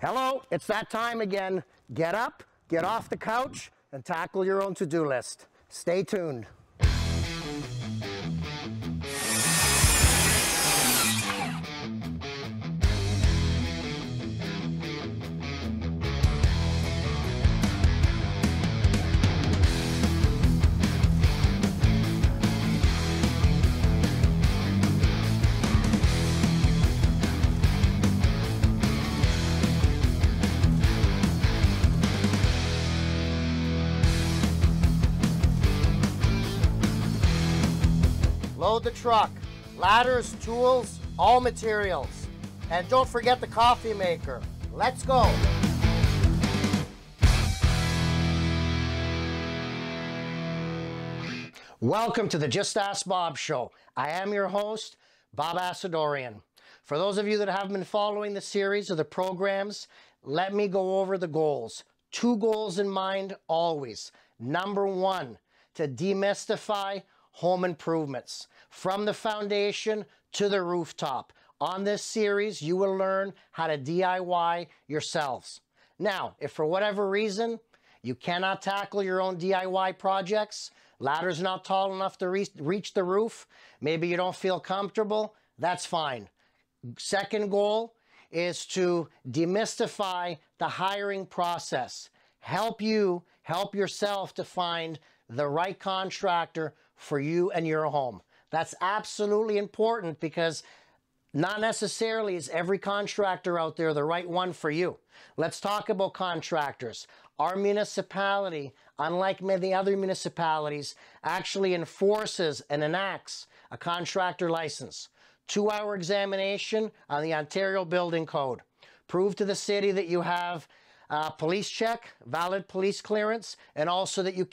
Hello, it's that time again. Get up, get off the couch, and tackle your own to-do list. Stay tuned. Load the truck, ladders, tools, all materials. And don't forget the coffee maker. Let's go. Welcome to the Just Ask Bob show. I am your host, Bob Assadourian. For those of you that have been following the series of the programs, let me go over the goals. 2 goals in mind always. Number 1, to demystify home improvements. From the foundation to the rooftop. On this series, you will learn how to DIY yourselves. Now, if for whatever reason you cannot tackle your own DIY projects, ladder's not tall enough to reach the roof, maybe you don't feel comfortable, that's fine. Second goal is to demystify the hiring process. Help yourself to find the right contractor for you and your home. That's absolutely important because not necessarily is every contractor out there the right one for you. Let's talk about contractors. Our municipality, unlike many other municipalities, actually enforces and enacts a contractor license. 2-hour examination on the Ontario Building Code. Prove to the city that you have police check, valid police clearance, and also that you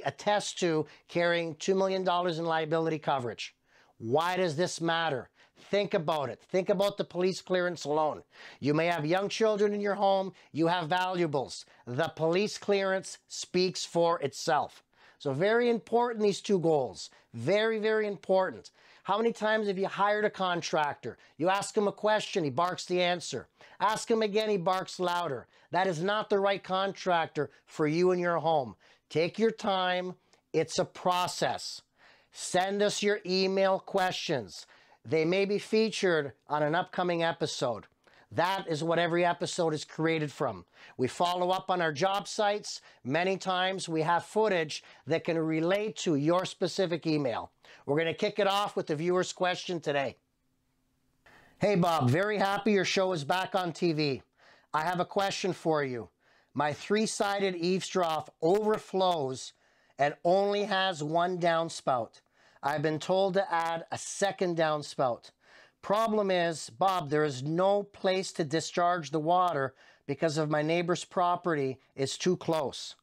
attest to carrying $2 million in liability coverage. Why does this matter? Think about it. Think about the police clearance alone. You may have young children in your home. You have valuables. The police clearance speaks for itself. So very important, these 2 goals. Very, very important. How many times have you hired a contractor? You ask him a question, he barks the answer. Ask him again, he barks louder. That is not the right contractor for you and your home. Take your time. It's a process. Send us your email questions. They may be featured on an upcoming episode. That is what every episode is created from. We follow up on our job sites. Many times we have footage that can relate to your specific email. We're going to kick it off with the viewer's question today. Hey Bob, very happy your show is back on TV. I have a question for you. My 3-sided eaves trough overflows and only has 1 downspout. I've been told to add a 2nd downspout. Problem is, Bob, there is no place to discharge the water because of my neighbor's property is too close.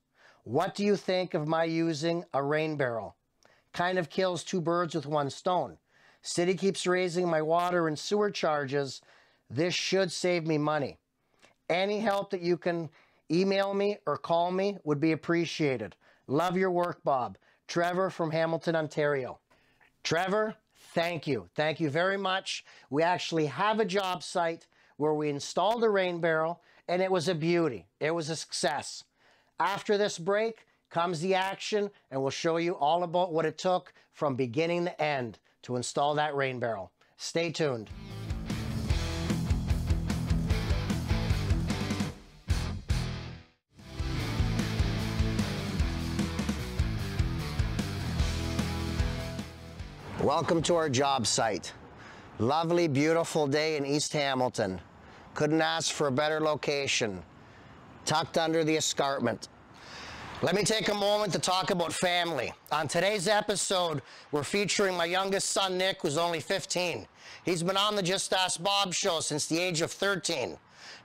What do you think of my using a rain barrel? Kind of kills 2 birds with 1 stone. City keeps raising my water and sewer charges. This should save me money. Any help that you can email me or call me would be appreciated. Love your work, Bob. Trevor from Hamilton, Ontario. Trevor, thank you. Thank you very much. We actually have a job site where we installed a rain barrel, and it was a beauty. It was a success. After this break comes the action, and we'll show you all about what it took from beginning to end to install that rain barrel. Stay tuned. Welcome to our job site. Lovely, beautiful day in East Hamilton. Couldn't ask for a better location. Tucked under the escarpment. Let me take a moment to talk about family. On today's episode, we're featuring my youngest son, Nick, who's only 15. He's been on the Just Ask Bob show since the age of 13.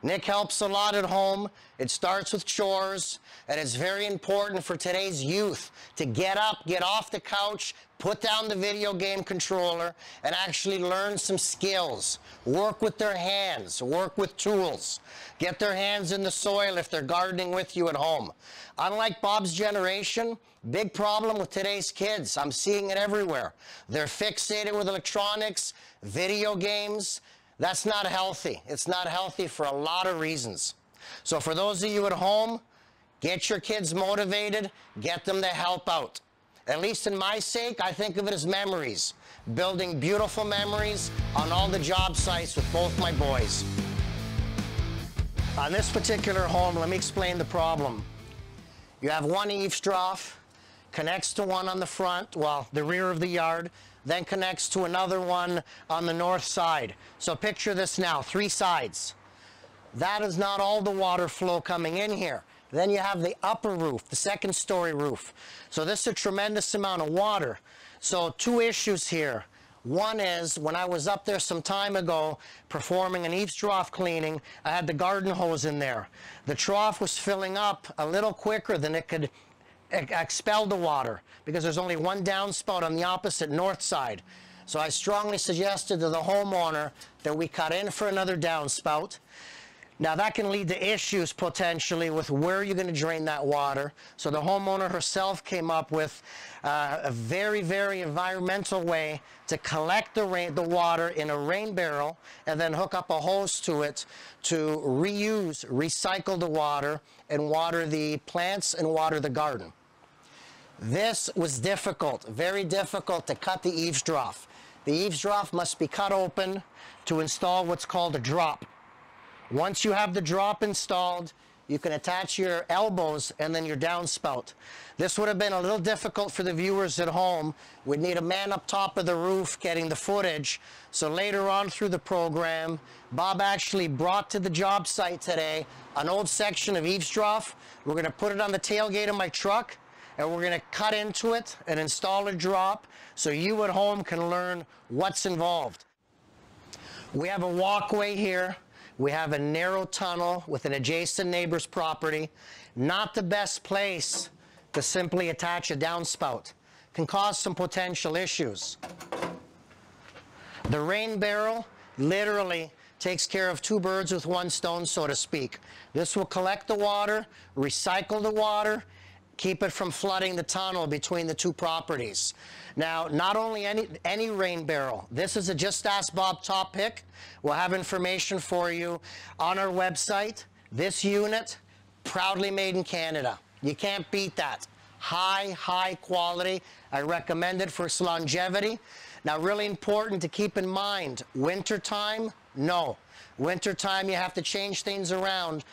Nick helps a lot at home. It starts with chores, and it's very important for today's youth to get up, get off the couch, put down the video game controller, and actually learn some skills. Work with their hands, work with tools. Get their hands in the soil if they're gardening with you at home. Unlike Bob's generation, big problem with today's kids. I'm seeing it everywhere. They're fixated with electronics, video games. That's not healthy. It's not healthy for a lot of reasons. So for those of you at home, get your kids motivated, get them to help out. At least in my sake, I think of it as memories. Building beautiful memories on all the job sites with both my boys. On this particular home, let me explain the problem. You have one eaves trough, connects to one on the front, well, the rear of the yard, then connects to another one on the north side. So picture this now, 3 sides. That is not all the water flow coming in here. Then you have the upper roof, the second story roof. So this is a tremendous amount of water. So 2 issues here. One is, when I was up there some time ago performing an eaves trough cleaning, I had the garden hose in there. The trough was filling up a little quicker than it could expel the water because there's only one downspout on the opposite north side. So I strongly suggested to the homeowner that we cut in for another downspout. Now that can lead to issues potentially with where you're going to drain that water. So the homeowner herself came up with a very, very environmental way to collect the water in a rain barrel and then hook up a hose to it to recycle the water and water the plants and water the garden. This was difficult, very difficult to cut the eaves trough. The eaves trough must be cut open to install what's called a drop. Once you have the drop installed, you can attach your elbows and then your downspout. This would have been a little difficult for the viewers at home. We'd need a man up top of the roof getting the footage. So later on through the program, Bob actually brought to the job site today an old section of eaves trough. We're going to put it on the tailgate of my truck, and we're going to cut into it and install a drop so you at home can learn what's involved. We have a walkway here. We have a narrow tunnel with an adjacent neighbor's property. Not the best place to simply attach a downspout. Can cause some potential issues. The rain barrel literally takes care of 2 birds with 1 stone, so to speak. This will collect the water, recycle the water, keep it from flooding the tunnel between the 2 properties. Now, not only any rain barrel, this is a Just Ask Bob top pick. We'll have information for you on our website. This unit, proudly made in Canada. You can't beat that. High quality. I recommend it for its longevity. Now, really important to keep in mind, wintertime, no. Wintertime, you have to change things around.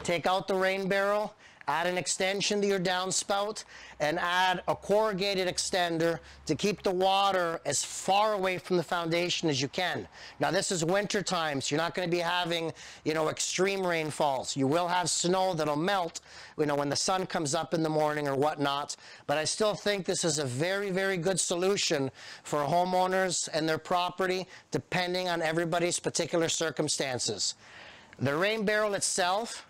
Take out the rain barrel, add an extension to your downspout, and add a corrugated extender to keep the water as far away from the foundation as you can. Now this is winter time, so you're not going to be having, extreme rainfalls. You will have snow that'll melt, when the sun comes up in the morning or whatnot. But I still think this is a very, very good solution for homeowners and their property, depending on everybody's particular circumstances. The rain barrel itself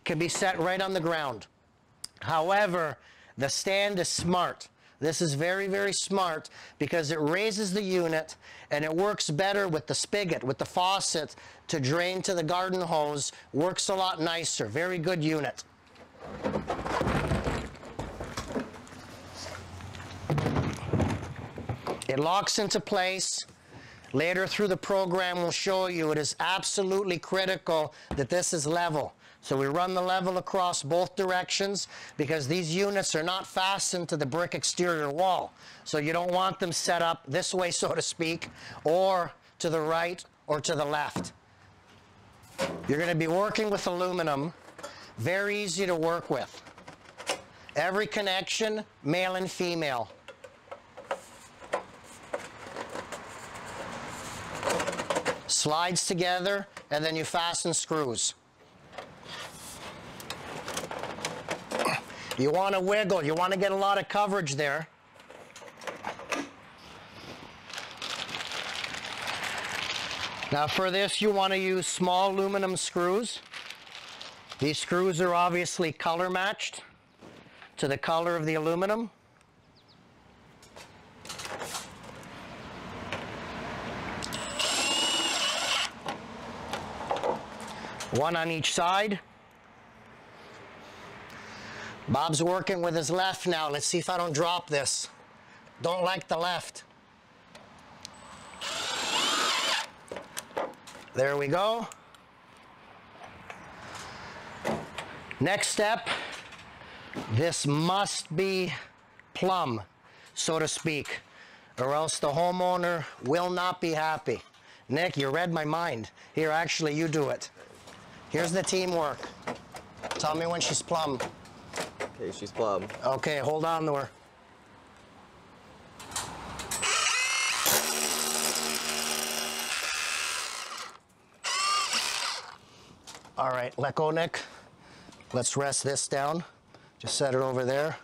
can be set right on the ground. However, the stand is smart. This is very, very smart because it raises the unit and it works better with the spigot, with the faucet to drain to the garden hose. Works a lot nicer. Very good unit. It locks into place. Later through the program, we'll show you it is absolutely critical that this is level. So we run the level across both directions because these units are not fastened to the brick exterior wall. So you don't want them set up this way, so to speak, or to the right or to the left. You're going to be working with aluminum. Very easy to work with. Every connection, male and female. Slides together, and then you fasten screws. You want to wiggle. You want to get a lot of coverage there. Now for this, you want to use small aluminum screws. These screws are obviously color matched to the color of the aluminum. One on each side. Bob's working with his left now. Let's see if I don't drop this. Don't like the left. There we go. Next step, this must be plumb, so to speak, or else the homeowner will not be happy. Nick, you read my mind. Here, actually, you do it. Here's the teamwork. Tell me when she's plumb. Okay, she's plumb. Okay, hold on to her. All right, let go, Nick. Let's rest this down. Just set it over there.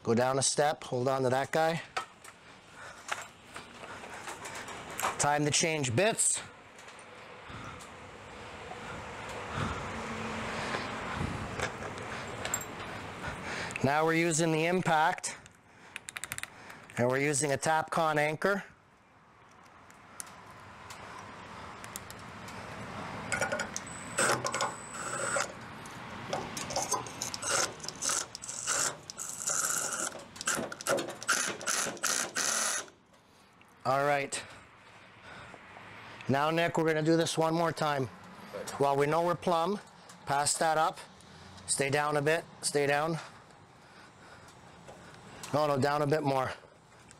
Go down a step, hold on to that guy. Time to change bits. Now we're using the impact, and we're using a Tapcon anchor. All right. Now, Nick, we're going to do this one more time. While we know we're plumb, pass that up. Stay down a bit. Stay down. No, down a bit more.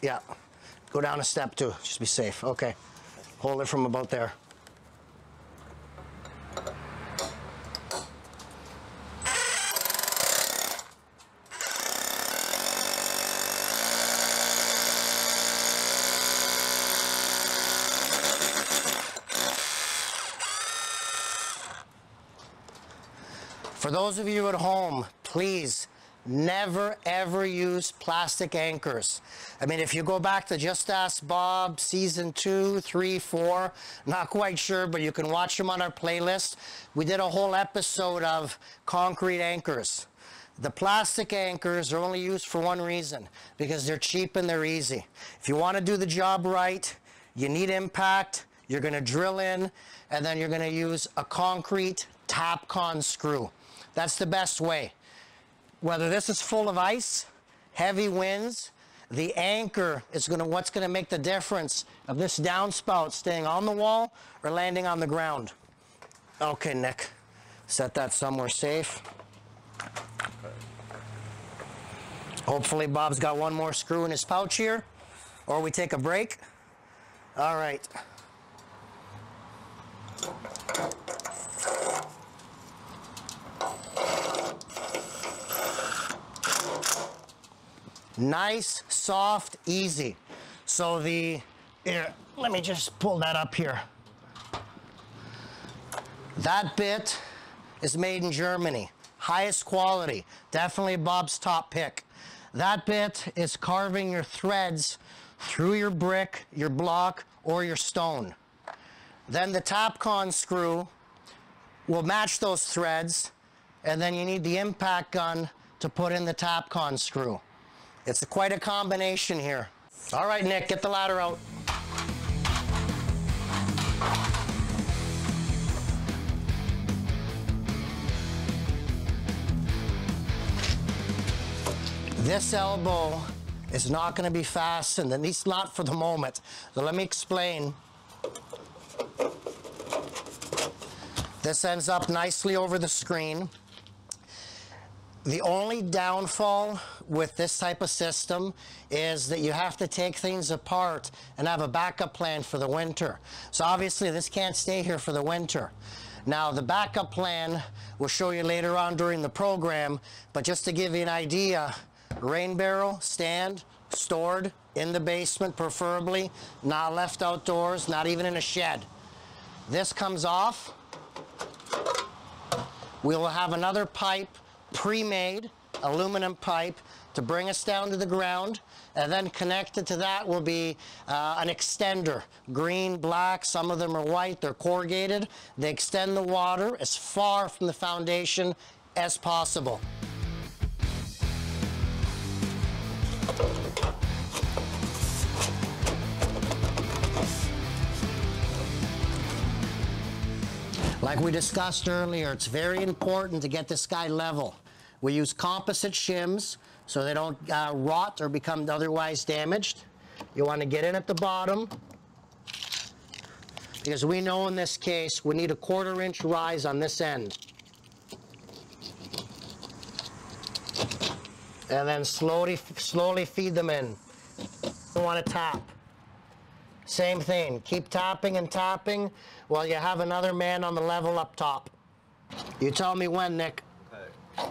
Yeah. Go down a step, too. Just be safe. Okay. Hold it from about there. For those of you at home, please never ever use plastic anchors. I mean, if you go back to Just Ask Bob season 2, 3, 4, not quite sure, but you can watch them on our playlist. We did a whole episode of concrete anchors. The plastic anchors are only used for one reason, because they're cheap and they're easy. If you want to do the job right, you need impact, you're going to drill in, and then you're going to use a concrete Tapcon screw. That's the best way. Whether this is full of ice, heavy winds, the anchor is what's going to make the difference of this downspout staying on the wall or landing on the ground. Okay, Nick, set that somewhere safe. Hopefully Bob's got one more screw in his pouch here, or we take a break. All right. Nice, soft, easy. So here, let me just pull that up here. That bit is made in Germany. Highest quality. Definitely Bob's top pick. That bit is carving your threads through your brick, your block, or your stone. Then the Tapcon screw will match those threads, and then you need the impact gun to put in the Tapcon screw. It's quite a combination here. All right, Nick, get the ladder out. This elbow is not going to be fastened, at least not for the moment. So let me explain. This ends up nicely over the screen. The only downfall with this type of system is that you have to take things apart and have a backup plan for the winter. So obviously this can't stay here for the winter. Now the backup plan we'll show you later on during the program, but just to give you an idea, rain barrel, stand, stored in the basement preferably, not left outdoors, not even in a shed. This comes off. We will have another pipe, pre-made aluminum pipe, to bring us down to the ground, and then connected to that will be an extender, green, black, some of them are white, they're corrugated. They extend the water as far from the foundation as possible. Like we discussed earlier, it's very important to get this guy level. We use composite shims so they don't rot or become otherwise damaged. You want to get in at the bottom, because we know in this case we need a 1/4 inch rise on this end. And then slowly feed them in. You want to tap. Same thing. Keep tapping and tapping while you have another man on the level up top. You tell me when, Nick. Okay.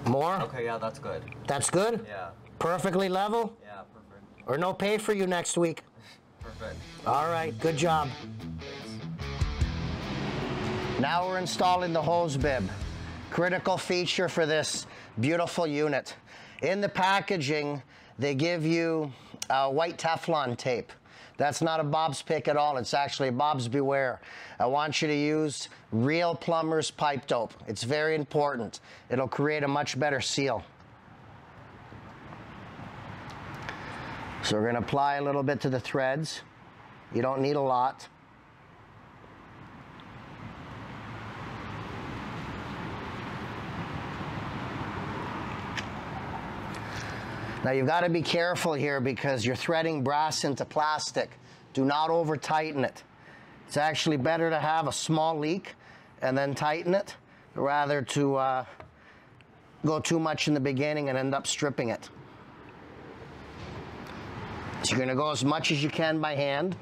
More? Okay, yeah, that's good. That's good? Yeah. Perfectly level? Yeah, perfect. Or no pay for you next week? Perfect. All right, good job. Thanks. Now we're installing the hose bib. Critical feature for this beautiful unit. In the packaging, they give you white Teflon tape. That's not a Bob's pick at all. It's actually a Bob's Beware. I want you to use real plumber's pipe dope. It's very important. It'll create a much better seal. So we're going to apply a little bit to the threads. You don't need a lot. Now you've got to be careful here because you're threading brass into plastic. Do not over tighten it. It's actually better to have a small leak and then tighten it rather to go too much in the beginning and end up stripping it. So you're going to go as much as you can by hand.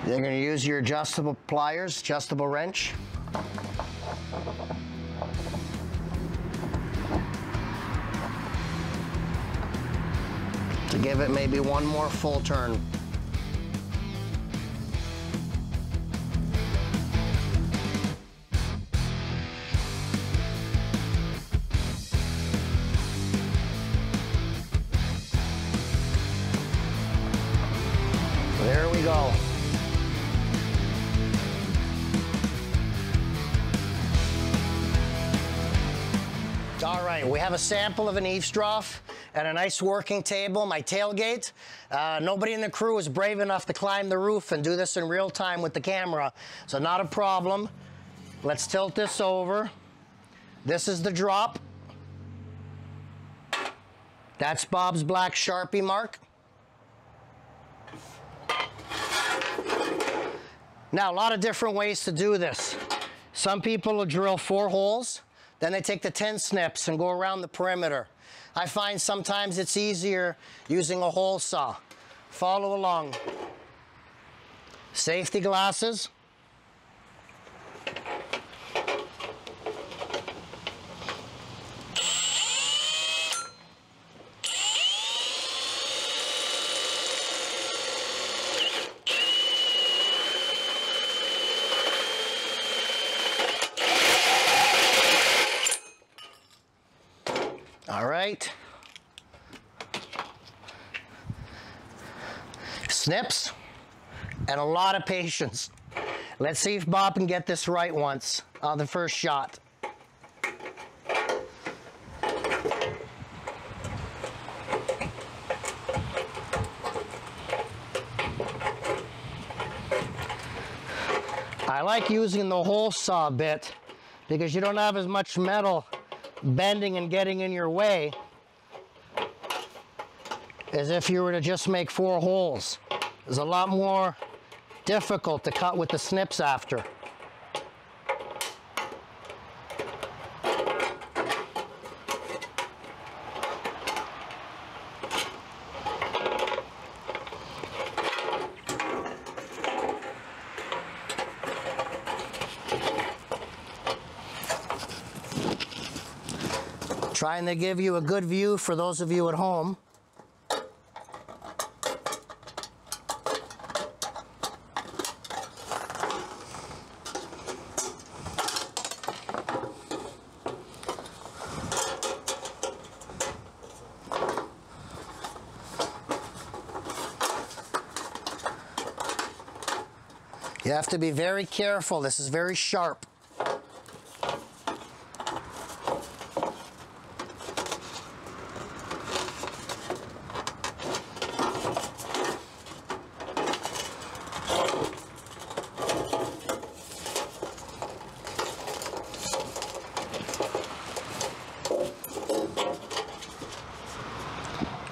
You're going to use your adjustable pliers, adjustable wrench. To give it maybe one more full turn. There we go. All right, we have a sample of an eaves trough and a nice working table, my tailgate. Nobody in the crew was brave enough to climb the roof and do this in real time with the camera, so not a problem. Let's tilt this over. This is the drop. That's Bob's black Sharpie mark. Now, a lot of different ways to do this. Some people will drill 4 holes, then they take the 10 snips and go around the perimeter. I find sometimes it's easier using a hole saw. Follow along. Safety glasses. All right. Snips and a lot of patience. Let's see if Bob can get this right once on the first shot. I like using the hole saw bit because you don't have as much metal bending and getting in your way as if you were to just make 4 holes. It's a lot more difficult to cut with the snips after. Trying to give you a good view for those of you at home. You have to be very careful. This is very sharp.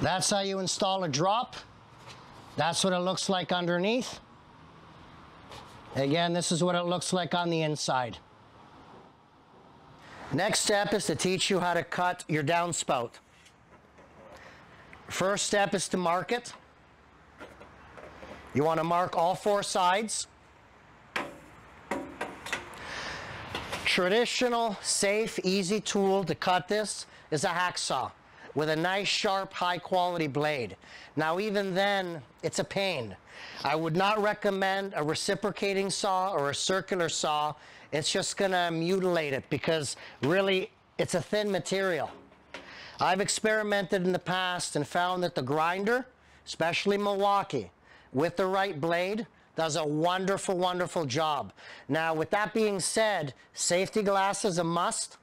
That's how you install a drop. That's what it looks like underneath. Again, this is what it looks like on the inside. Next step is to teach you how to cut your downspout. First step is to mark it. You want to mark all 4 sides. Traditional, safe, easy tool to cut this is a hacksaw with a nice, sharp, high-quality blade. Now, even then, it's a pain. I would not recommend a reciprocating saw or a circular saw. It's just going to mutilate it because, really, it's a thin material. I've experimented in the past and found that the grinder, especially Milwaukee, with the right blade, does a wonderful, wonderful job. Now, with that being said, safety glass is a must,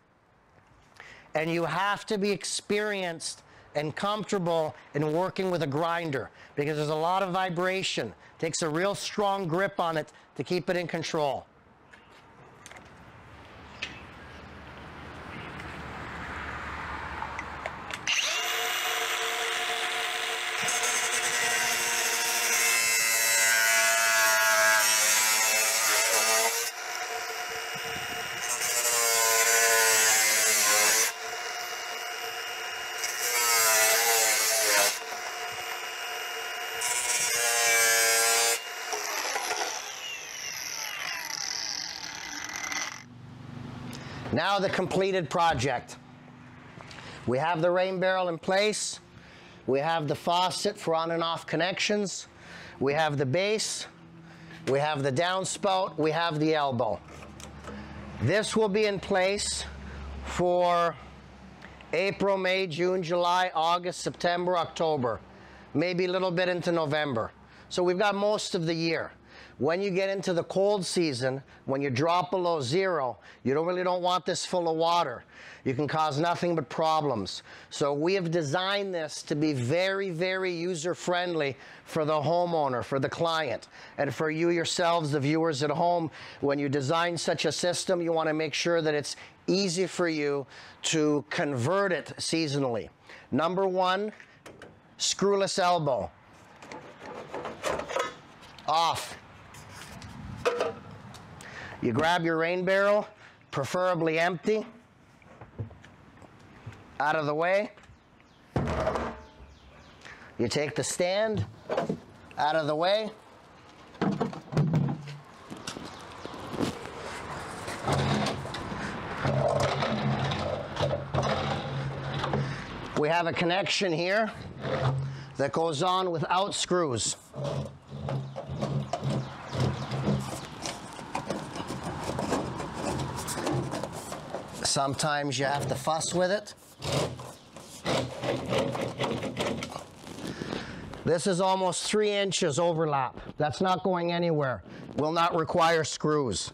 and you have to be experienced and comfortable in working with a grinder because there's a lot of vibration. It takes a real strong grip on it to keep it in control. Now the completed project. We have the rain barrel in place. We have the faucet for on and off connections. We have the base. We have the downspout. We have the elbow. This will be in place for April, May, June, July, August, September, October, maybe a little bit into November. So we've got most of the year. When you get into the cold season, when you drop below 0, you really don't want this full of water. You can cause nothing but problems. So we have designed this to be very, very user-friendly for the homeowner, for the client, and for you yourselves, the viewers at home. When you design such a system, you want to make sure that it's easy for you to convert it seasonally. Number 1, screwless elbow. Off. You grab your rain barrel, preferably empty, out of the way. You take the stand out of the way. We have a connection here that goes on without screws. Sometimes you have to fuss with it. This is almost 3 inches overlap. That's not going anywhere. Will not require screws.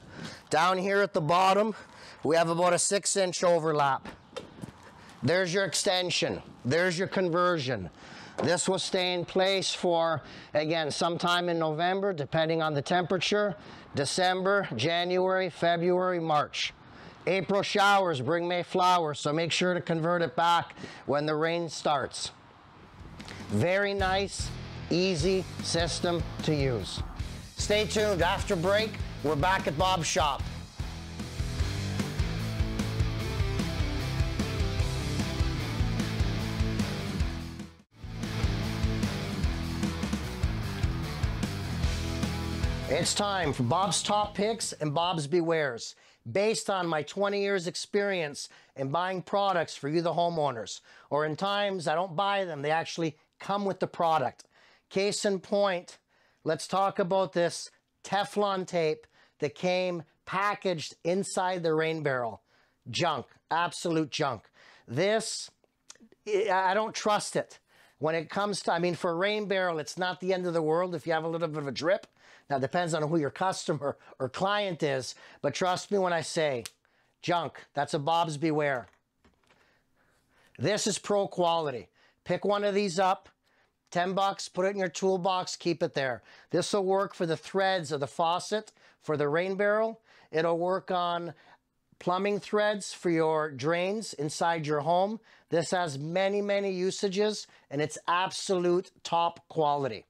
Down here at the bottom, we have about a 6-inch overlap. There's your extension. There's your conversion. This will stay in place for, again, sometime in November, depending on the temperature, December, January, February, March. April showers bring May flowers, so make sure to convert it back when the rain starts. Very nice, easy system to use. Stay tuned. After break, we're back at Bob's shop. It's time for Bob's Top Picks and Bob's Bewares, based on my 20 years experience in buying products for you, the homeowners. Or in times I don't buy them, they actually come with the product. Case in point, let's talk about this Teflon tape that came packaged inside the rain barrel. Junk, absolute junk. This, I don't trust it. When it comes to, I mean, for a rain barrel, it's not the end of the world if you have a little bit of a drip. Now, it depends on who your customer or client is, but trust me when I say junk. That's a Bob's Beware. This is pro quality. Pick one of these up, $10, put it in your toolbox, keep it there. This will work for the threads of the faucet for the rain barrel. It'll work on plumbing threads for your drains inside your home. This has many, many usages, and it's absolute top quality.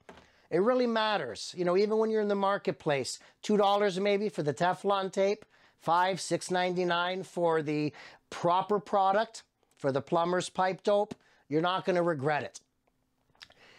It really matters. You know, even when you're in the marketplace, $2 maybe for the Teflon tape, $5, $6.99 for the proper product, for the plumber's pipe dope, you're not going to regret it.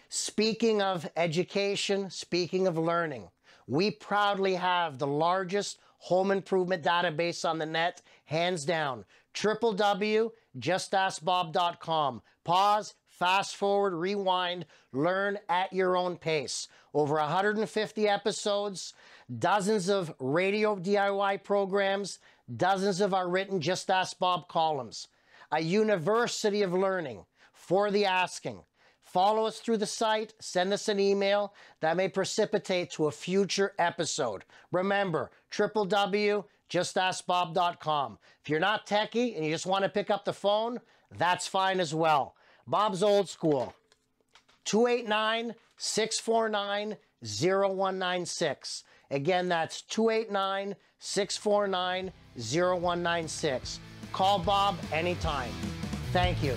Speaking of education, speaking of learning, we proudly have the largest home improvement database on the net, hands down. www.justaskbob.com. Pause, fast forward, rewind, learn at your own pace. Over 150 episodes, dozens of radio DIY programs, dozens of our written Just Ask Bob columns. A university of learning for the asking. Follow us through the site, send us an email that may precipitate to a future episode. Remember, www.justaskbob.com. If you're not techie and you just want to pick up the phone, that's fine as well. Bob's old school. 289-649-0196. Again, that's 289-649-0196. Call Bob anytime. Thank you.